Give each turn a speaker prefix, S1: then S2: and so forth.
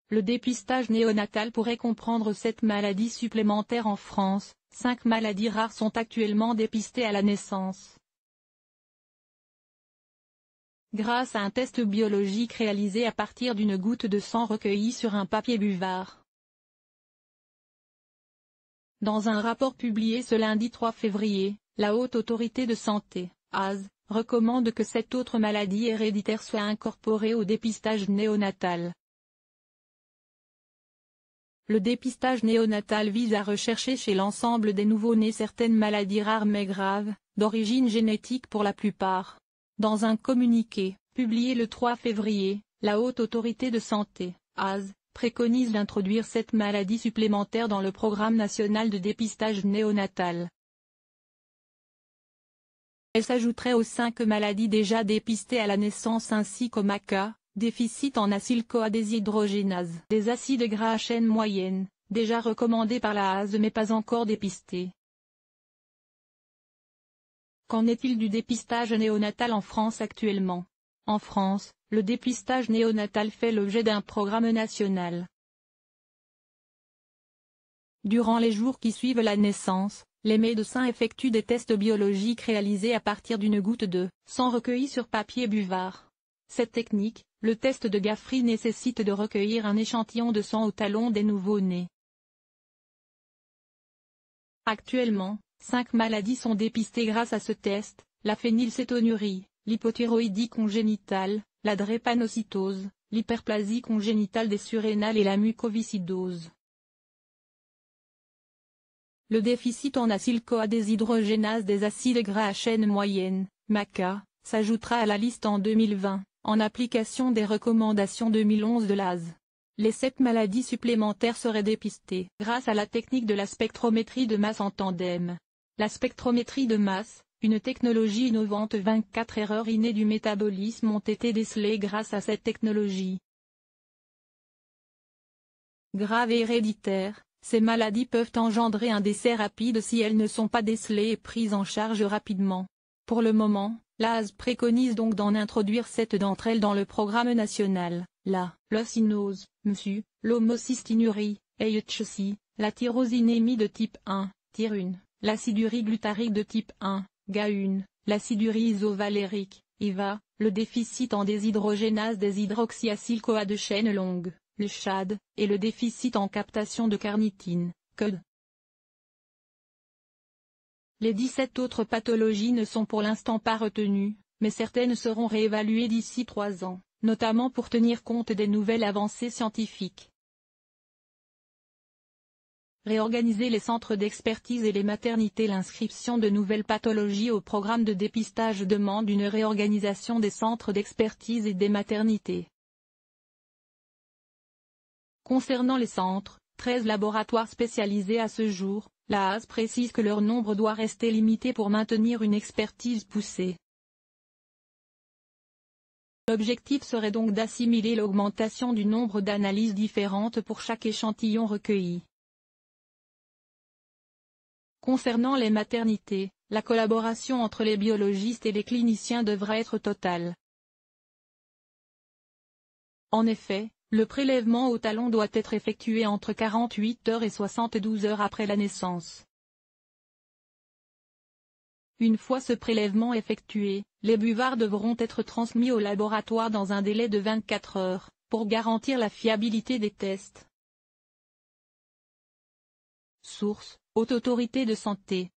S1: Le dépistage néonatal pourrait comprendre 7 maladies supplémentaires en France. 5 maladies rares sont actuellement dépistées à la naissance. Grâce à un test biologique réalisé à partir d'une goutte de sang recueillie sur un papier buvard. Dans un rapport publié ce lundi 3 février, la Haute Autorité de Santé, HAS, recommande que cette autre maladie héréditaire soit incorporée au dépistage néonatal. Le dépistage néonatal vise à rechercher chez l'ensemble des nouveau-nés certaines maladies rares mais graves, d'origine génétique pour la plupart. Dans un communiqué, publié le 3 février, la Haute Autorité de Santé, HAS, préconise d'introduire cette maladie supplémentaire dans le programme national de dépistage néonatal. Elle s'ajouterait aux 5 maladies déjà dépistées à la naissance ainsi qu'au MACA, déficit en acyle-CoA-déshydrogénase. Des acides gras à chaîne moyenne, déjà recommandés par la HAS mais pas encore dépistés. Qu'en est-il du dépistage néonatal en France actuellement? En France, le dépistage néonatal fait l'objet d'un programme national. Durant les jours qui suivent la naissance, les médecins effectuent des tests biologiques réalisés à partir d'une goutte de sang recueilli sur papier buvard. Cette technique, le test de Gaffry, nécessite de recueillir un échantillon de sang au talon des nouveau-nés. Actuellement, 5 maladies sont dépistées grâce à ce test, la phénylcétonurie, l'hypothyroïdie congénitale, la drépanocytose, l'hyperplasie congénitale des surrénales et la mucoviscidose. Le déficit en acyle-CoA-déshydrogénase des acides gras à chaîne moyenne, MACA, s'ajoutera à la liste en 2020, en application des recommandations 2011 de l'HAS. Les 7 maladies supplémentaires seraient dépistées grâce à la technique de la spectrométrie de masse en tandem. La spectrométrie de masse, une technologie innovante. 24 erreurs innées du métabolisme ont été décelées grâce à cette technologie. Grave et héréditaire, ces maladies peuvent engendrer un décès rapide si elles ne sont pas décelées et prises en charge rapidement. Pour le moment, la HAS préconise donc d'en introduire 7 d'entre elles dans le programme national, la leucinose, MSU, l'homocystinurie, HC, la tyrosinémie de type 1, TYR1, l'acidurie glutarique de type 1, GA1, l'acidurie isovalérique, IVA, le déficit en déshydrogénase des hydroxyacyl-CoA de chaîne longue, le SHAD, et le déficit en captation de carnitine, COD. Les 17 autres pathologies ne sont pour l'instant pas retenues, mais certaines seront réévaluées d'ici 3 ans, notamment pour tenir compte des nouvelles avancées scientifiques. Réorganiser les centres d'expertise et les maternités. L'inscription de nouvelles pathologies au programme de dépistage demande une réorganisation des centres d'expertise et des maternités. Concernant les centres, 13 laboratoires spécialisés à ce jour, la HAS précise que leur nombre doit rester limité pour maintenir une expertise poussée. L'objectif serait donc d'assimiler l'augmentation du nombre d'analyses différentes pour chaque échantillon recueilli. Concernant les maternités, la collaboration entre les biologistes et les cliniciens devra être totale. En effet, le prélèvement au talon doit être effectué entre 48 heures et 72 heures après la naissance. Une fois ce prélèvement effectué, les buvards devront être transmis au laboratoire dans un délai de 24 heures, pour garantir la fiabilité des tests. Source: Haute Autorité de Santé.